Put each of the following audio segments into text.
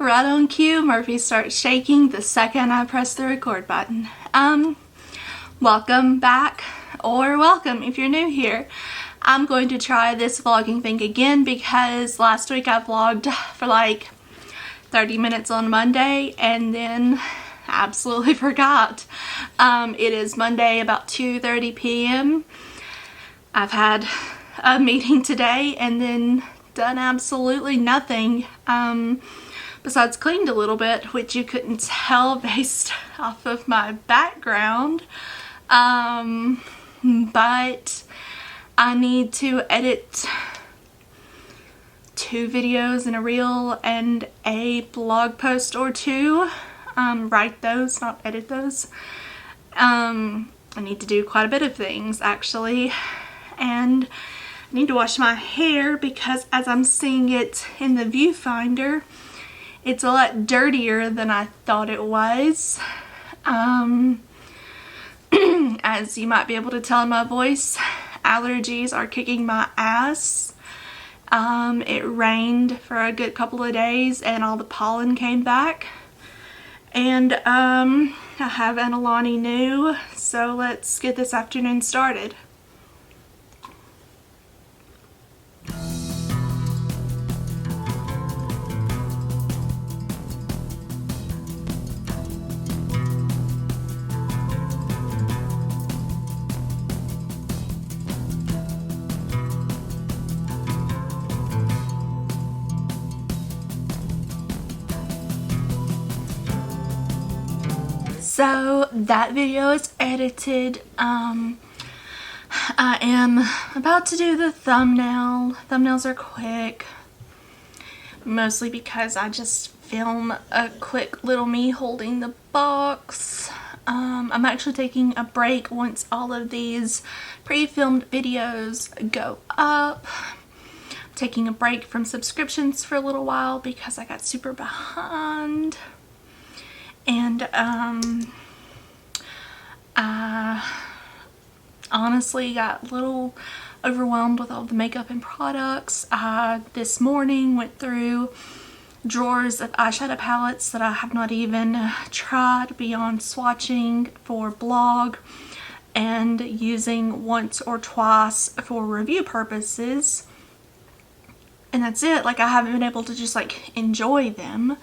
Right on cue, Murphy starts shaking the second I press the record button. Welcome back, or welcome if you're new here. I'm going to try this vlogging thing again because last week I vlogged for like 30 minutes on Monday and then absolutely forgot. It is Monday about 2:30 p.m. I've had a meeting today and then done absolutely nothing besides cleaned a little bit, which you couldn't tell based off of my background. But I need to edit 2 videos and a reel and a blog post or 2. Write those, not edit those. I need to do quite a bit of things actually, and I need to wash my hair because as I'm seeing it in the viewfinder, it's a lot dirtier than I thought it was. As you might be able to tell in my voice, allergies are kicking my ass. It rained for a good couple of days and all the pollen came back. And I have an Alani new, so let's get this afternoon started. So that video is edited. I am about to do the thumbnail. Thumbnails are quick, mostly because I just film a quick little me holding the box. I'm actually taking a break once all of these pre-filmed videos go up. I'm taking a break from subscriptions for a little while because I got super behind. And I honestly got a little overwhelmed with all the makeup and products. I this morning went through drawers of eyeshadow palettes that I have not even tried beyond swatching for blog and using once or twice for review purposes. And that's it. Like, I haven't been able to just like enjoy them.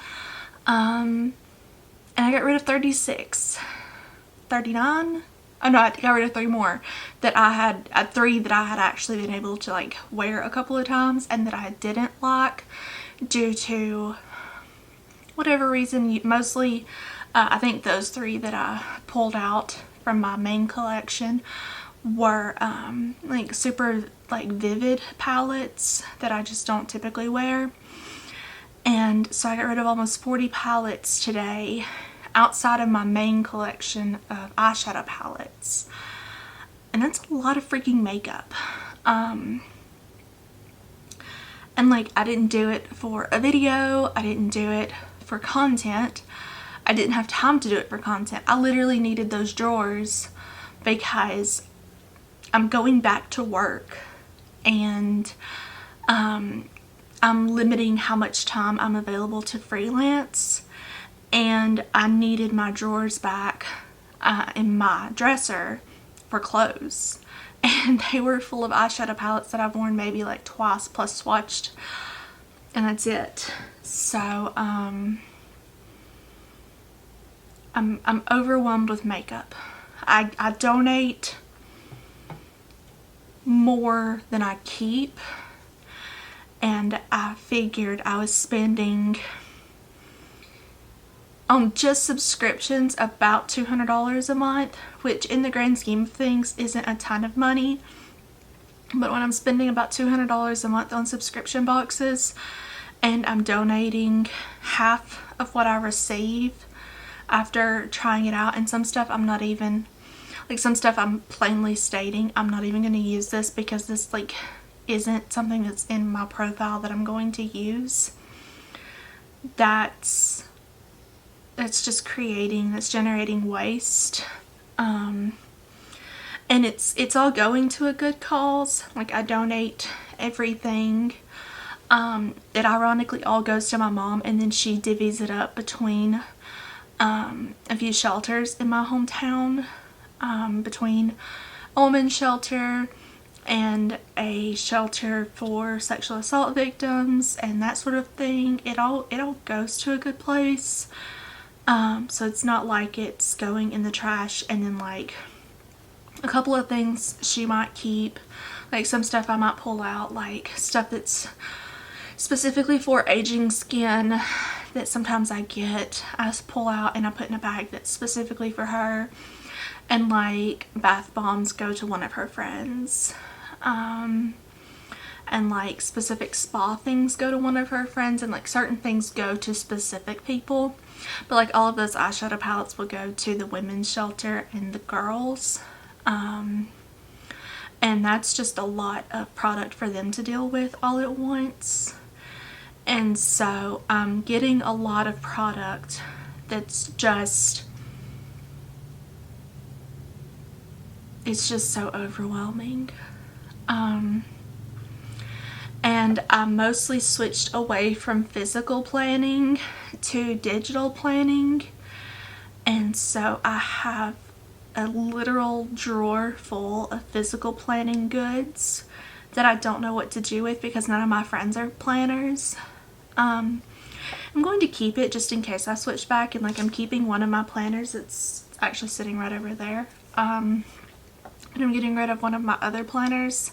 And I got rid of 39. Oh no, I got rid of 3 more that I had, 3 that I had actually been able to like wear a couple of times and that I didn't like due to whatever reason. Mostly I think those 3 that I pulled out from my main collection were like super like vivid palettes that I just don't typically wear. And so I got rid of almost 40 palettes today outside of my main collection of eyeshadow palettes. And that's a lot of freaking makeup. And like, I didn't do it for a video. I didn't do it for content. I didn't have time to do it for content. I literally needed those drawers because I'm going back to work and I'm limiting how much time I'm available to freelance, and I needed my drawers back in my dresser for clothes, and they were full of eyeshadow palettes that I've worn maybe like twice plus swatched, and that's it. So I'm overwhelmed with makeup. I donate more than I keep. And I figured I was spending on just subscriptions about $200 a month, which in the grand scheme of things isn't a ton of money. But when I'm spending about $200 a month on subscription boxes and I'm donating half of what I receive after trying it out, and some stuff I'm not even, like some stuff I'm plainly stating I'm not even going to use this because this like isn't something that's in my profile that I'm going to use. That's just generating waste. And it's all going to a good cause. Like, I donate everything It ironically all goes to my mom, and then she divvies it up between a few shelters in my hometown, between a women's shelter and a shelter for sexual assault victims and that sort of thing. It all goes to a good place. So it's not like it's going in the trash, and then like a couple of things she might keep, like some stuff I might pull out, like stuff that's specifically for aging skin that sometimes I get, I just pull out and I put in a bag that's specifically for her. And like bath bombs go to one of her friends, and like specific spa things go to one of her friends, and like certain things go to specific people. But like all of those eyeshadow palettes will go to the women's shelter and the girls, and that's just a lot of product for them to deal with all at once. And so I'm getting a lot of product that's just, it's just so overwhelming. And I mostly switched away from physical planning to digital planning, and so I have a literal drawer full of physical planning goods that I don't know what to do with because none of my friends are planners. I'm going to keep it just in case I switch back, and like I'm keeping one of my planners that's actually sitting right over there. And I'm getting rid of one of my other planners,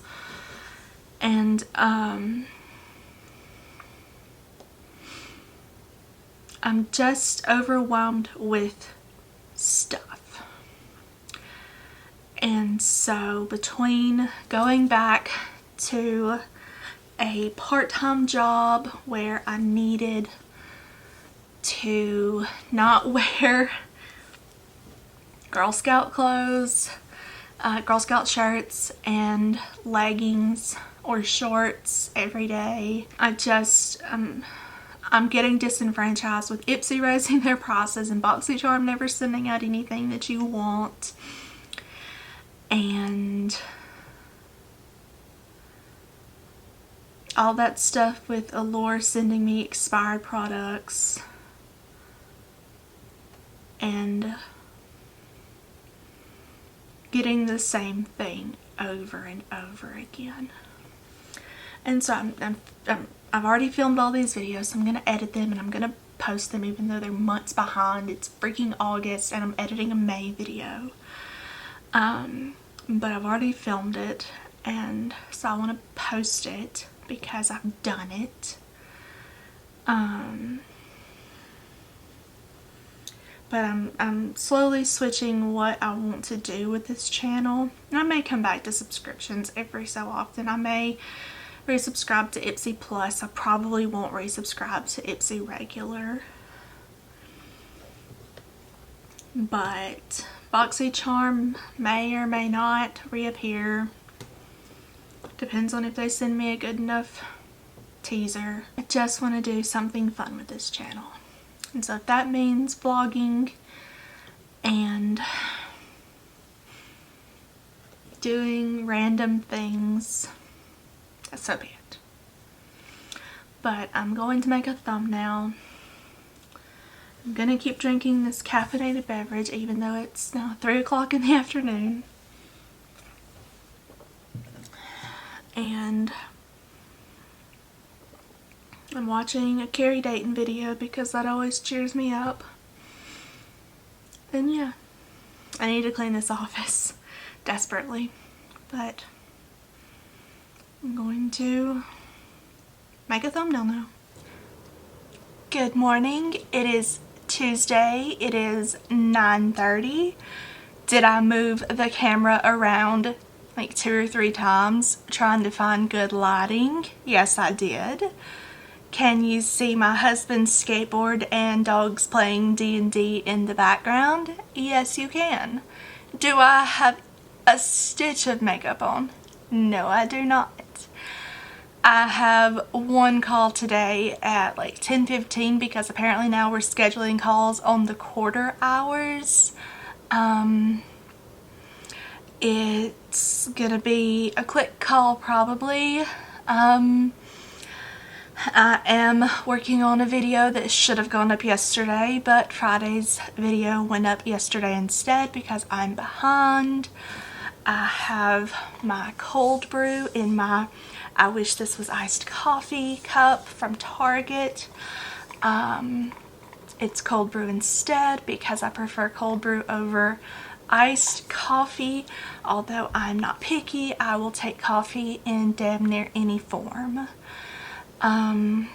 and I'm just overwhelmed with stuff. And so between going back to a part-time job where I needed to not wear Girl Scout clothes, Girl Scout shirts and leggings or shorts every day, I'm getting disenfranchised with Ipsy raising their prices and BoxyCharm never sending out anything that you want, and all that stuff with Allure sending me expired products, and getting the same thing over and over again. And so I've already filmed all these videos, so I'm going to edit them and I'm going to post them even though they're months behind. It's freaking August and I'm editing a May video. But I've already filmed it, and so I want to post it because I've done it. But I'm slowly switching what I want to do with this channel. And I may come back to subscriptions every so often. I may resubscribe to Ipsy Plus. I probably won't resubscribe to Ipsy Regular. But BoxyCharm may or may not reappear. Depends on if they send me a good enough teaser. I just want to do something fun with this channel. And so if that means vlogging and doing random things, so be it. But I'm going to make a thumbnail. I'm going to keep drinking this caffeinated beverage even though it's now 3 o'clock in the afternoon. And I'm watching a Carrie Dayton video because that always cheers me up. And yeah, I need to clean this office desperately, but I'm going to make a thumbnail now. Good morning. It is Tuesday. It is 9:30. Did I move the camera around like 2 or 3 times trying to find good lighting? Yes, I did. Can you see my husband's skateboard and dogs playing D&D in the background? Yes, you can. Do I have a stitch of makeup on? No, I do not. I have one call today at like 10:15 because apparently now we're scheduling calls on the quarter hours. It's gonna be a quick call probably. I am working on a video that should have gone up yesterday, but Friday's video went up yesterday instead because I'm behind. I have my cold brew in my I wish this was iced coffee cup from Target. It's cold brew instead because I prefer cold brew over iced coffee. Although I'm not picky, I will take coffee in damn near any form. Trying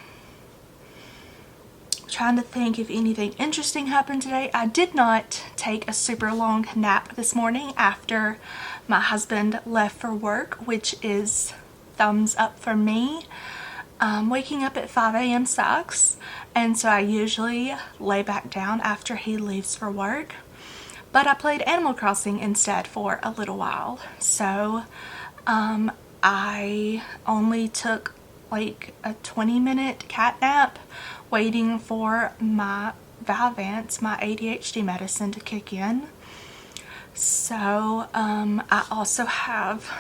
to think if anything interesting happened today. I did not take a super long nap this morning after my husband left for work, which is thumbs up for me. Waking up at 5 a.m. sucks, and so I usually lay back down after he leaves for work. But I played Animal Crossing instead for a little while, so I only took like a 20-minute cat nap waiting for my Vyvanse, my ADHD medicine, to kick in. So I also have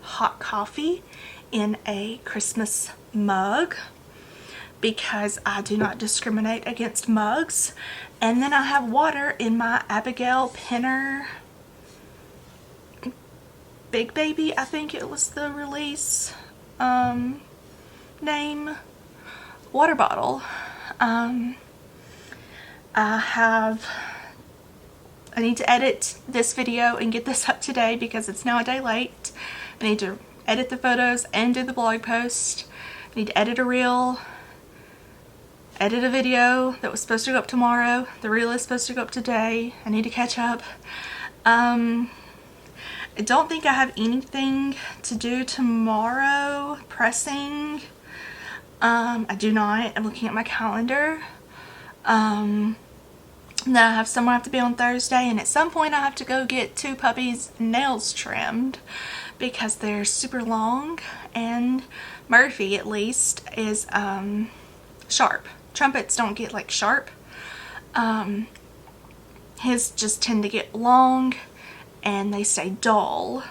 hot coffee in a Christmas mug because I do not discriminate against mugs. And then I have water in my Abigail Penner Big Baby, I think it was the release name, water bottle. I need to edit this video and get this up today because it's now a day late. I need to edit the photos and do the blog post. I need to edit a reel, edit a video that was supposed to go up tomorrow. The reel is supposed to go up today. I need to catch up. I don't think I have anything to do tomorrow pressing. I do not. I'm looking at my calendar. Then I have somewhere I have to be on Thursday, and at some point I have to go get 2 puppies' nails trimmed because they're super long, and Murphy at least is sharp. Trumpets don't get like sharp. His just tend to get long and they stay dull,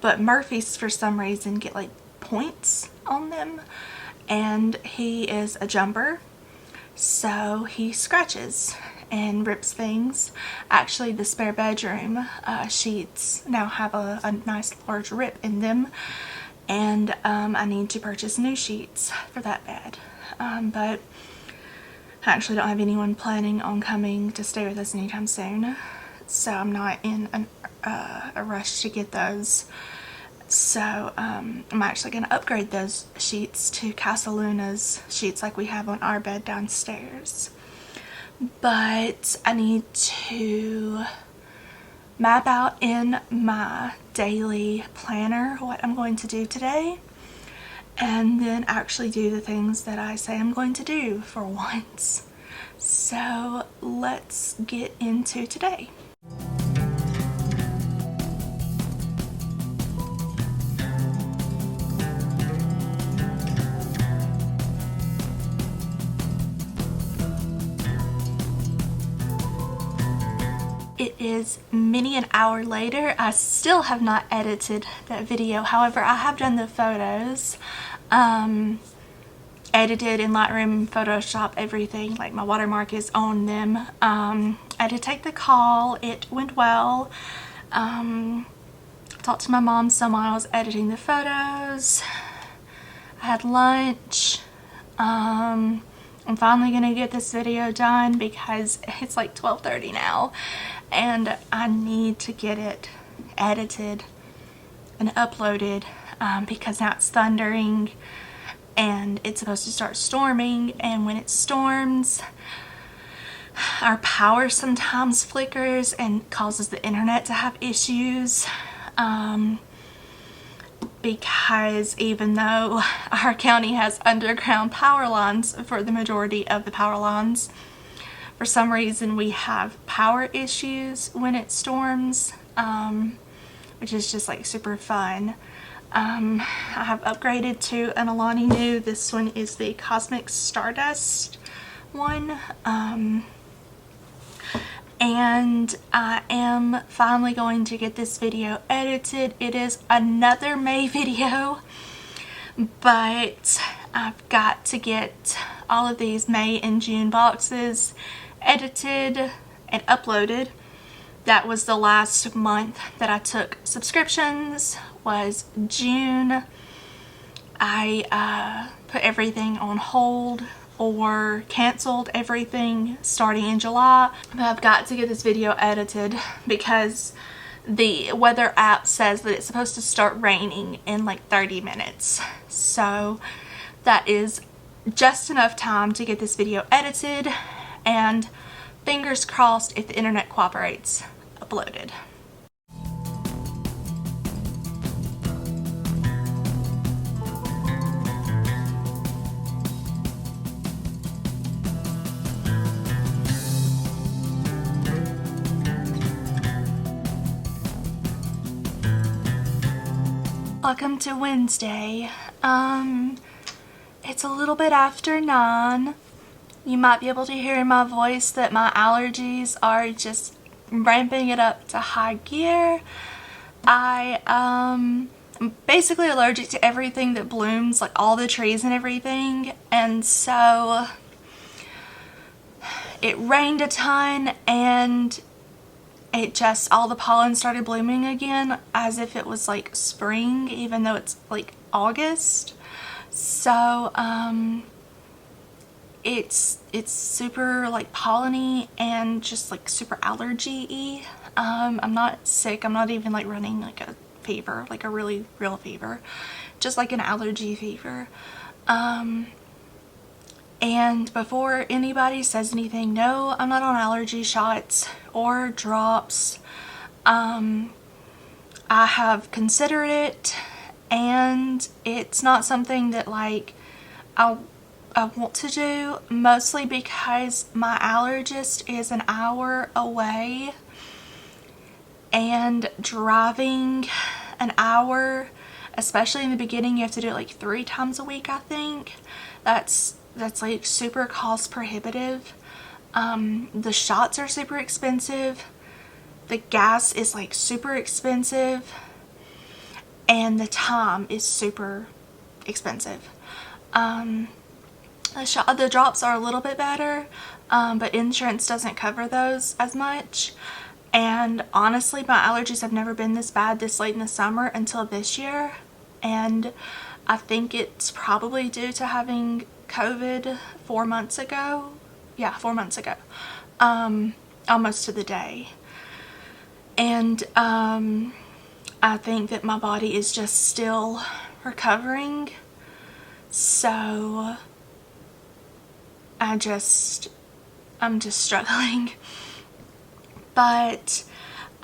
but Murphy's for some reason get like points on them, and he is a jumper, so he scratches and rips things. Actually, the spare bedroom sheets now have a nice large rip in them, and I need to purchase new sheets for that bed. But I actually don't have anyone planning on coming to stay with us anytime soon, so I'm not in a rush to get those. So I'm actually going to upgrade those sheets to Casaluna's sheets like we have on our bed downstairs. But I need to map out in my daily planner what I'm going to do today, and then actually do the things that I say I'm going to do for once. So let's get into today. It is many an hour later. I still have not edited that video. However, I have done the photos, edited in Lightroom, Photoshop, everything. Like my watermark is on them. I did take the call. It went well. Talked to my mom some while I was editing the photos. I had lunch. I'm finally gonna get this video done because it's like 12:30 now, and I need to get it edited and uploaded because now it's thundering and it's supposed to start storming, and when it storms our power sometimes flickers and causes the internet to have issues. Because even though our county has underground power lines for the majority of the power lines, for some reason we have power issues when it storms, which is just like super fun. I have upgraded to an Alani Nu. This one is the Cosmic Stardust one. And I am finally going to get this video edited. It is another May video, but I've got to get all of these May and June boxes edited and uploaded. That was the last month that I took subscriptions, was June. I put everything on hold or canceled everything starting in July. But I've got to get this video edited because the weather app says that it's supposed to start raining in like 30 minutes. So that is just enough time to get this video edited and, fingers crossed, if the internet cooperates, uploaded. Welcome to Wednesday. It's a little bit after 9. You might be able to hear in my voice that my allergies are just ramping it up to high gear. I'm basically allergic to everything that blooms, like all the trees and everything, and so it rained a ton and it just, all the pollen started blooming again as if it was like spring, even though it's like August. So it's super like pollen-y and just like super allergy-y. I'm not sick. I'm not even like running like a fever, like a really real fever, just like an allergy fever. And before anybody says anything, no, I'm not on allergy shots or drops. I have considered it, and it's not something that like I want to do, mostly because my allergist is an hour away, and driving an hour, especially in the beginning, you have to do it like 3 times a week, I think. That's like super cost prohibitive. The shots are super expensive. The gas is like super expensive. And the time is super expensive. The drops are a little bit better, but insurance doesn't cover those as much. And honestly, my allergies have never been this bad this late in the summer until this year. And I think it's probably due to having COVID 4 months ago. Yeah, 4 months ago. Almost to the day. And I think that my body is just still recovering. So I'm just struggling. But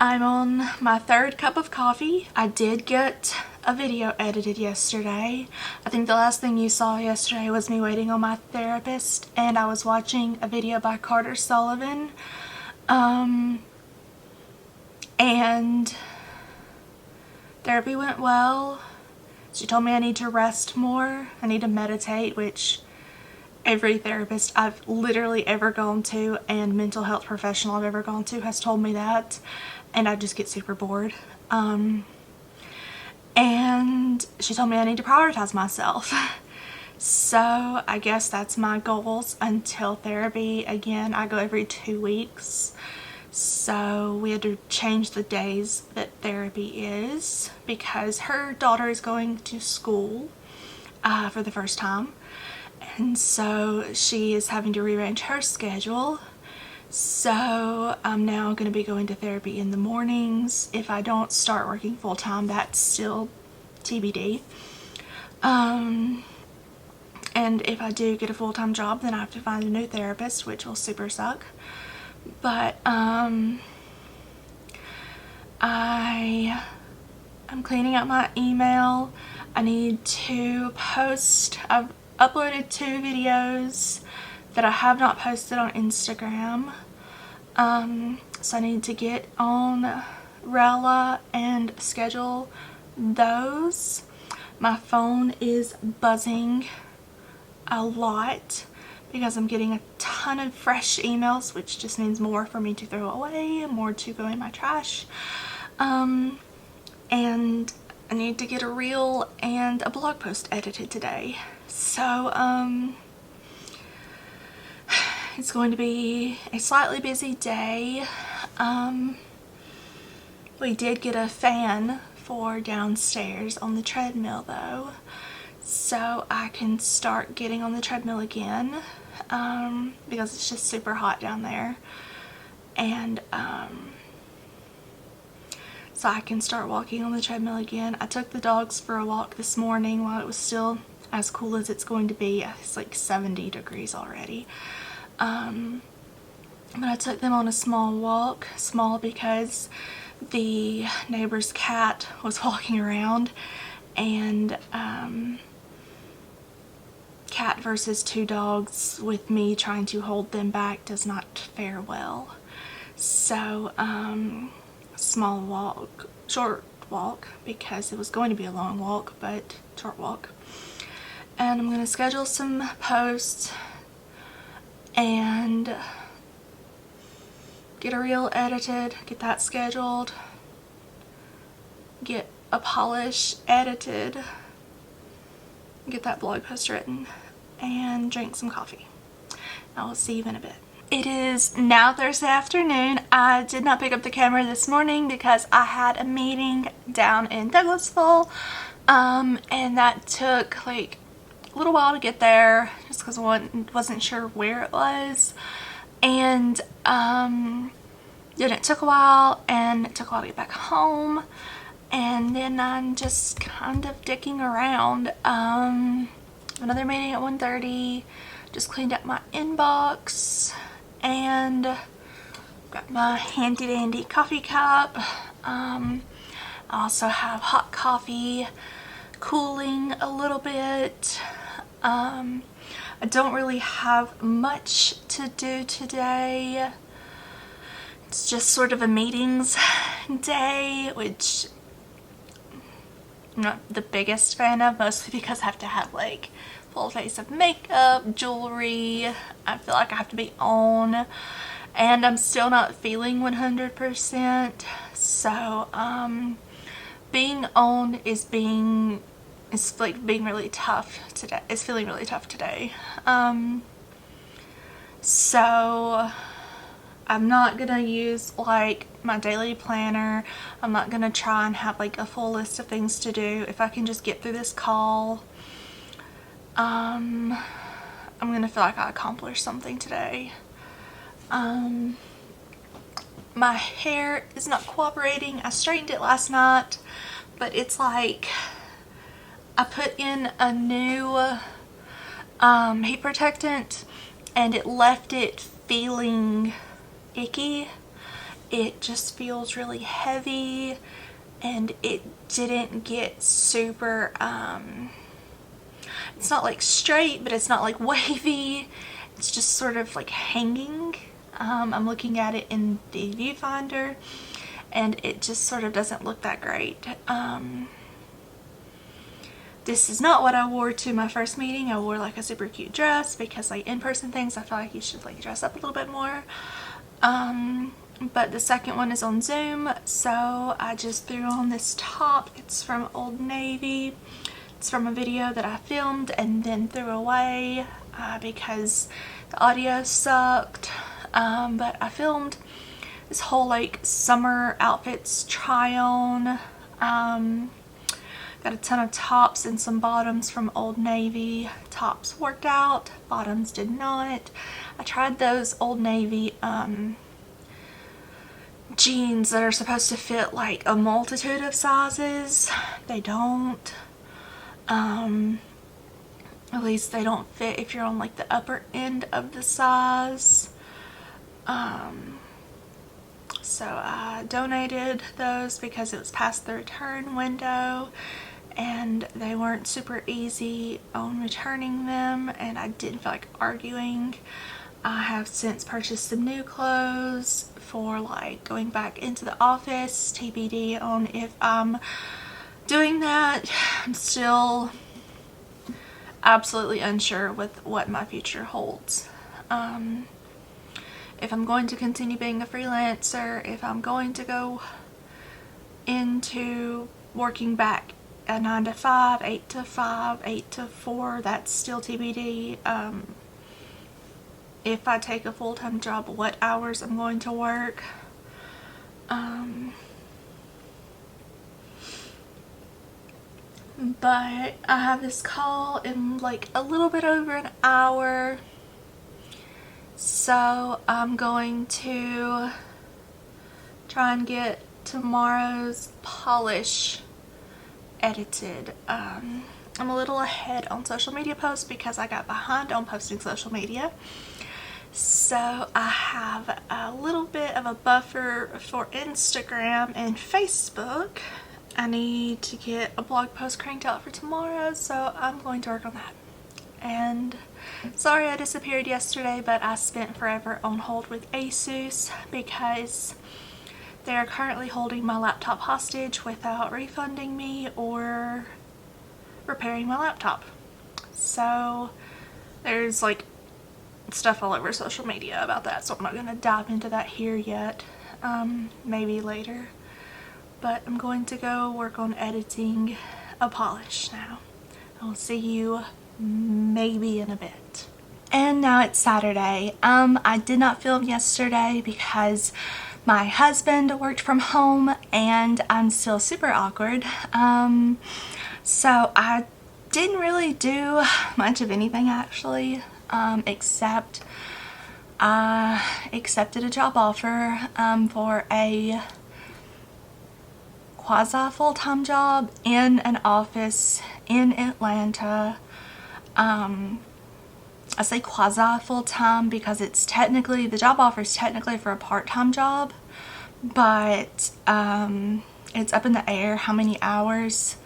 I'm on my 3rd cup of coffee. I did get a video edited yesterday. I think the last thing you saw yesterday was me waiting on my therapist, and I was watching a video by Carter Sullivan. And therapy went well. She told me I need to rest more. I need to meditate, which every therapist I've literally ever gone to and mental health professional I've ever gone to has told me that, and I just get super bored. And she told me I need to prioritize myself. So I guess that's my goals until therapy. Again, I go every 2 weeks. So we had to change the days that therapy is because her daughter is going to school for the first time. And so she is having to rearrange her schedule. So I'm now going to be going to therapy in the mornings. If I don't start working full time, that's still TBD. And if I do get a full-time job, then I have to find a new therapist, which will super suck. But I'm cleaning out my email. I need to post. I've uploaded 2 videos that I have not posted on Instagram. So I need to get on Rella and schedule those. My phone is buzzing a lot because I'm getting a ton of fresh emails, which just means more for me to throw away, more to go in my trash. And I need to get a reel and a blog post edited today. So it's going to be a slightly busy day. We did get a fan for downstairs on the treadmill though, so I can start getting on the treadmill again, because it's just super hot down there. And so I can start walking on the treadmill again. I took the dogs for a walk this morning while it was still as cool as it's going to be. It's like 70 degrees already. But I took them on a small walk. Small because the neighbor's cat was walking around, and cat versus two dogs with me trying to hold them back does not fare well. So small walk, short walk, because it was going to be a long walk, but short walk. And I'm going to schedule some posts and get a reel edited, get that scheduled, get a polish edited, get that blog post written, and drink some coffee. I will see you in a bit. It is now Thursday afternoon. I did not pick up the camera this morning because I had a meeting down in Douglasville, and that took like a little while to get there just because I wasn't sure where it was. And then it took a while, and it took a while to get back home, and then I'm just kind of dicking around. Another meeting at 1:30, just cleaned up my inbox, and got my handy dandy coffee cup. I also have hot coffee cooling a little bit. I don't really have much to do today. It's just sort of a meetings day, which I'm not the biggest fan of, mostly because I have to have like full face of makeup, jewelry. I feel like I have to be on, and I'm still not feeling 100%. So being on is being really tough today. It's feeling really tough today. So I'm not gonna use like my daily planner. I'm not gonna try and have like a full list of things to do. If I can just get through this call, I'm gonna feel like I accomplished something today. My hair is not cooperating. I straightened it last night, but it's like I put in a new heat protectant, and it left it feeling icky. It just feels really heavy, and it didn't get super it's not like straight, but it's not like wavy. It's just sort of like hanging. I'm looking at it in the viewfinder, and it just sort of doesn't look that great. This is not what I wore to my first meeting. I wore like a super cute dress because like in-person things, I feel like you should like dress up a little bit more. But the second one is on Zoom, so I just threw on this top. It's from Old Navy. It's from a video that I filmed and then threw away because the audio sucked. But I filmed this whole like summer outfits try on. Got a ton of tops and some bottoms from Old Navy. Tops worked out, bottoms did not. I tried those Old Navy jeans that are supposed to fit like a multitude of sizes. They don't. At least they don't fit if you're on like the upper end of the size. So I donated those because it was past the return window, and they weren't super easy on returning them, and I didn't feel like arguing. I have since purchased some new clothes for like going back into the office. TBD on if I'm doing that. I'm still absolutely unsure with what my future holds. If I'm going to continue being a freelancer, if I'm going to go into working back a 9 to 5, 8 to 5, 8 to 4, that's still TBD. If I take a full-time job, what hours I'm going to work. But I have this call in like a little bit over an hour, so I'm going to try and get tomorrow's polish edited. I'm a little ahead on social media posts because I got behind on posting social media. So I have a little bit of a buffer for Instagram and Facebook. I need to get a blog post cranked out for tomorrow, so I'm going to work on that. And sorry I disappeared yesterday, but I spent forever on hold with ASUS because they're currently holding my laptop hostage without refunding me or repairing my laptop. So there's like stuff all over social media about that, so I'm not going to dive into that here yet. Maybe later. But I'm going to go work on editing a polish now. I'll see you maybe in a bit. And now it's Saturday. I did not film yesterday because my husband worked from home and I'm still super awkward. So I didn't really do much of anything actually, except I accepted a job offer for a quasi full-time job in an office in Atlanta. I say quasi full-time because it's technically, the job offer is technically for a part-time job, but it's up in the air how many hours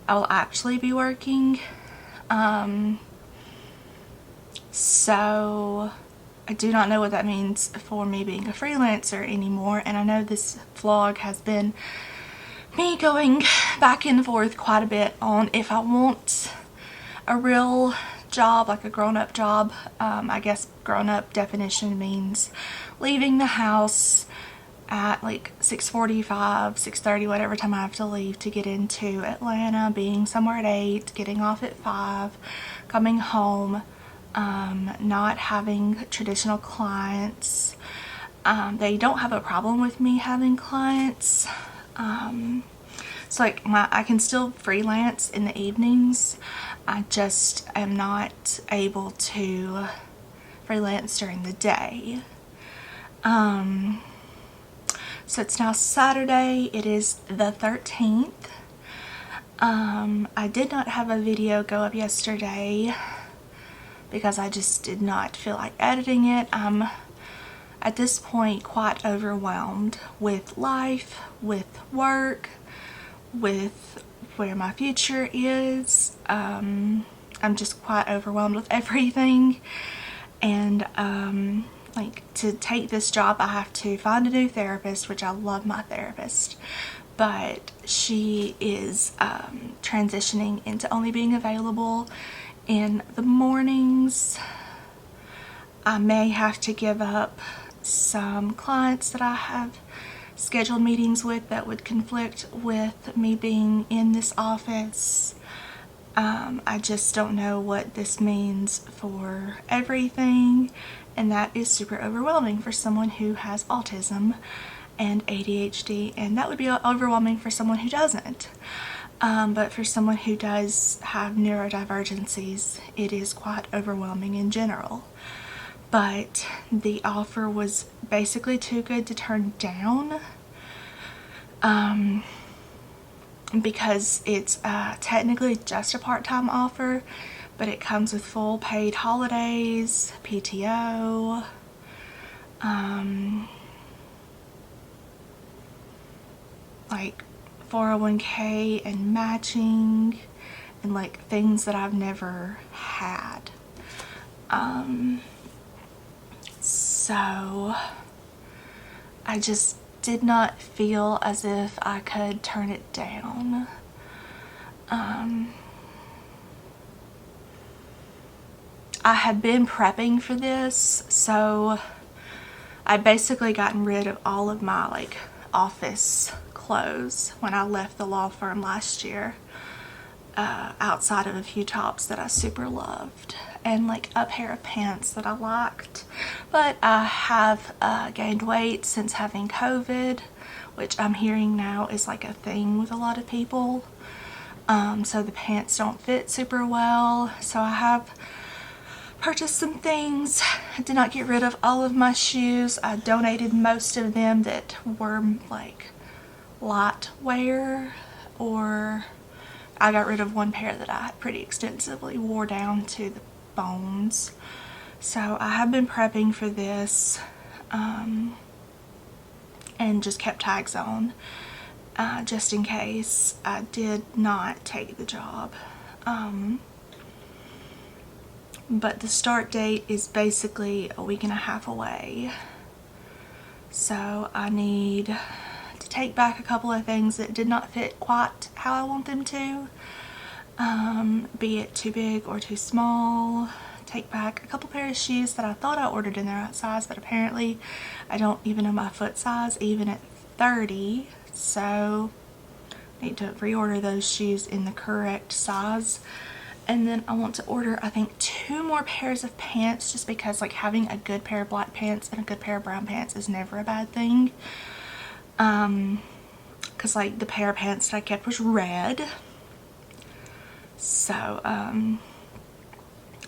I will actually be working. So I do not know what that means for me being a freelancer anymore, and I know this vlog has been me going back and forth quite a bit on if I want a real job, like a grown-up job. I guess grown-up definition means leaving the house at like 6:45, 6:30, whatever time I have to leave to get into Atlanta, being somewhere at 8, getting off at 5, coming home, not having traditional clients. They don't have a problem with me having clients. So like I can still freelance in the evenings. I just am not able to freelance during the day. So it's now Saturday. It is the 13th. I did not have a video go up yesterday because I just did not feel like editing it. I'm at this point quite overwhelmed with life, with work, with where my future is. I'm just quite overwhelmed with everything, and like to take this job I have to find a new therapist, which I love my therapist, but she is transitioning into only being available in the mornings. I may have to give up some clients that I have scheduled meetings with that would conflict with me being in this office. I just don't know what this means for everything, and that is super overwhelming for someone who has autism and ADHD, and that would be overwhelming for someone who doesn't. But for someone who does have neurodivergencies, it is quite overwhelming in general. But the offer was basically too good to turn down, because it's technically just a part-time offer, but it comes with full paid holidays, PTO, like 401k and matching, and like things that I've never had. So I just did not feel as if I could turn it down. I had been prepping for this, so I basically gotten rid of all of my like office clothes when I left the law firm last year, outside of a few tops that I super loved and like a pair of pants that I liked. But I have gained weight since having COVID, which I'm hearing now is like a thing with a lot of people. So the pants don't fit super well. So I have purchased some things. I did not get rid of all of my shoes. I donated most of them that were like light wear, or I got rid of one pair that I pretty extensively wore down to the bones. So I have been prepping for this, and just kept tags on, just in case I did not take the job. But the start date is basically a week and a half away. So I need to take back a couple of things that did not fit quite how I want them to. Be it too big or too small. Take back a couple pairs of shoes that I thought I ordered in the right size, but apparently I don't even know my foot size even at 30. So I need to reorder those shoes in the correct size. And then I want to order, I think, 2 more pairs of pants, just because like having a good pair of black pants and a good pair of brown pants is never a bad thing. Because like the pair of pants that I kept was red. So,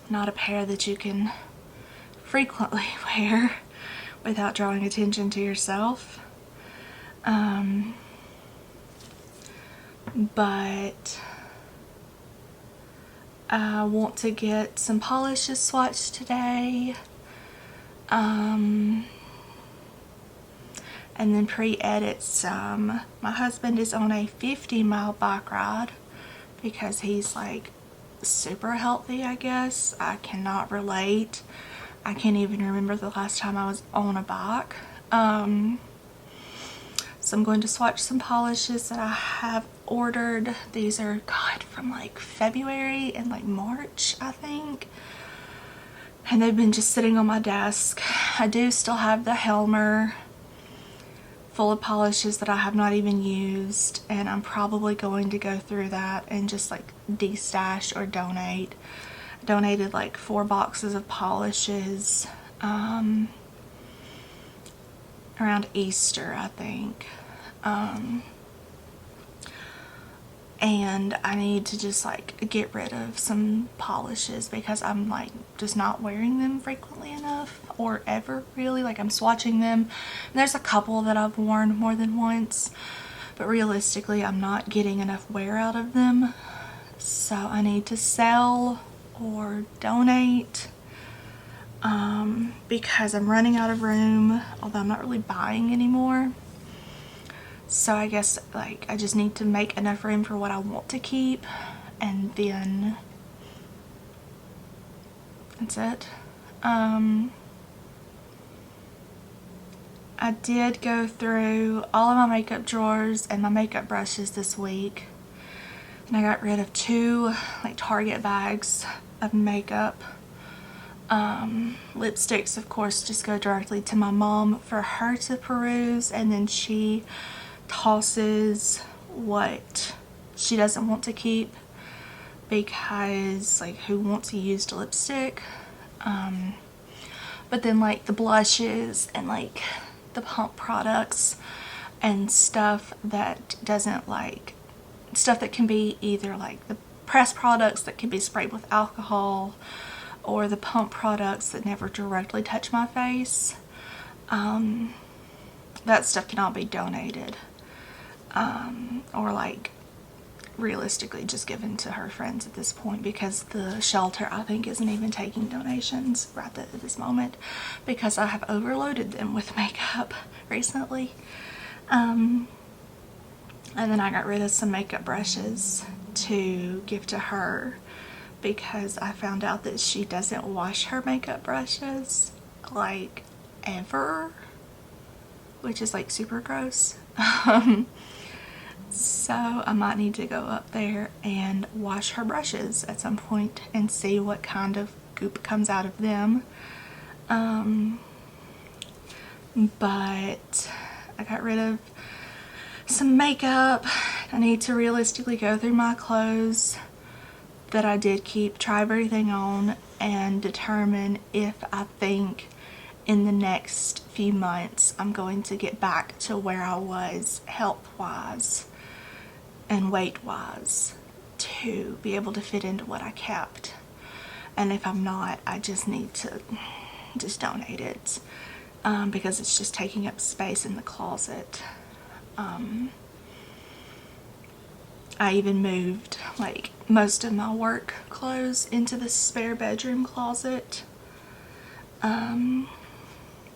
not a pair that you can frequently wear without drawing attention to yourself. But I want to get some polishes swatched today, and then pre-edit some. My husband is on a 50-mile bike ride because he's like super healthy, I guess. I cannot relate. I can't even remember the last time I was on a bike. So I'm going to swatch some polishes that I have ordered. These are, God, from like February and like March, I think. And they've been just sitting on my desk. I do still have the Helmer full of polishes that I have not even used, and I'm probably going to go through that and just like de-stash or donate. I donated like 4 boxes of polishes around Easter, I think. And I need to just like get rid of some polishes because I'm like just not wearing them frequently enough, or ever really. Like I'm swatching them, and there's a couple that I've worn more than once, but realistically I'm not getting enough wear out of them. So I need to sell or donate, because I'm running out of room, although I'm not really buying anymore. So I guess like I just need to make enough room for what I want to keep, and then that's it. I did go through all of my makeup drawers and my makeup brushes this week, and I got rid of 2 like Target bags of makeup. Lipsticks, of course, just go directly to my mom for her to peruse, and then she tosses what she doesn't want to keep, because like who wants a used lipstick? But then like the blushes and like the pump products and stuff that doesn't like, stuff that can be either like the pressed products that can be sprayed with alcohol, or the pump products that never directly touch my face, that stuff cannot be donated, or like realistically just given to her friends at this point, because the shelter I think isn't even taking donations right at this moment, because I have overloaded them with makeup recently. And then I got rid of some makeup brushes to give to her, because I found out that she doesn't wash her makeup brushes like ever, which is like super gross. So I might need to go up there and wash her brushes at some point and see what kind of goop comes out of them. But I got rid of some makeup. I need to realistically go through my clothes that I did keep, try everything on, and determine if I think in the next few months I'm going to get back to where I was health-wise and weight-wise to be able to fit into what I kept. And if I'm not, I just need to just donate it, because it's just taking up space in the closet. I even moved like most of my work clothes into the spare bedroom closet,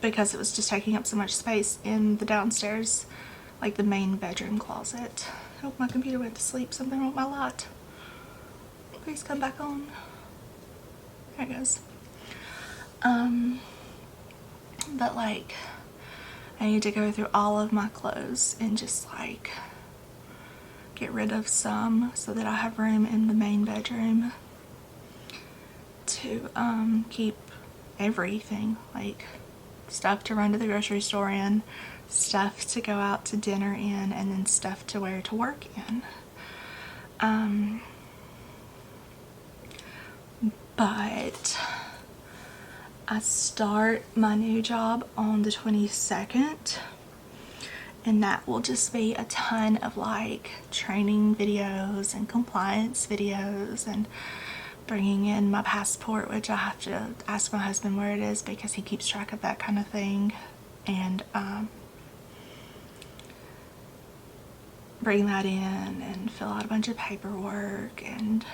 because it was just taking up so much space in the downstairs, like the main bedroom closet. Oh, my computer went to sleep. Something wrong with my light. Please come back on. There it goes. But like, I need to go through all of my clothes and just like get rid of some so that I have room in the main bedroom to keep everything, like stuff to run to the grocery store in, stuff to go out to dinner in, and then stuff to wear to work in. But I start my new job on the 22nd, and that will just be a ton of like training videos and compliance videos and bringing in my passport, which I have to ask my husband where it is because he keeps track of that kind of thing, and bring that in and fill out a bunch of paperwork and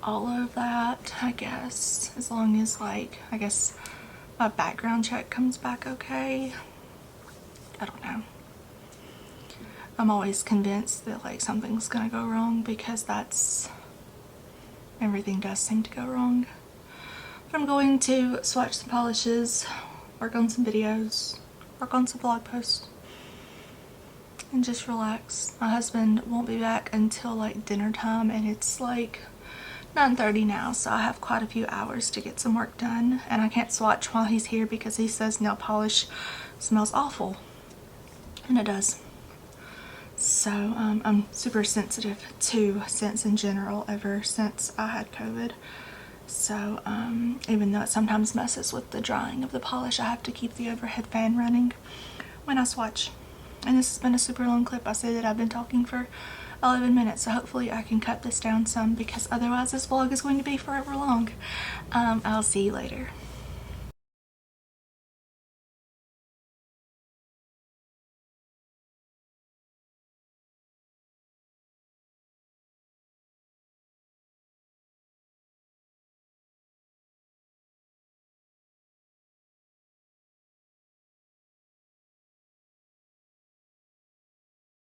all of that, I guess, as long as like, I guess my background check comes back okay. I don't know. I'm always convinced that like something's gonna go wrong because everything does seem to go wrong. But I'm going to swatch some polishes, work on some videos, work on some blog posts, and just relax. My husband won't be back until like dinner time, and it's like 9:30 now, so I have quite a few hours to get some work done, and I can't swatch while he's here because he says nail polish smells awful, and it does. So I'm super sensitive to scents in general ever since I had COVID. So even though it sometimes messes with the drying of the polish, I have to keep the overhead fan running when I swatch. And this has been a super long clip. I say that I've been talking for 11 minutes, so hopefully I can cut this down some because otherwise this vlog is going to be forever long. I'll see you later.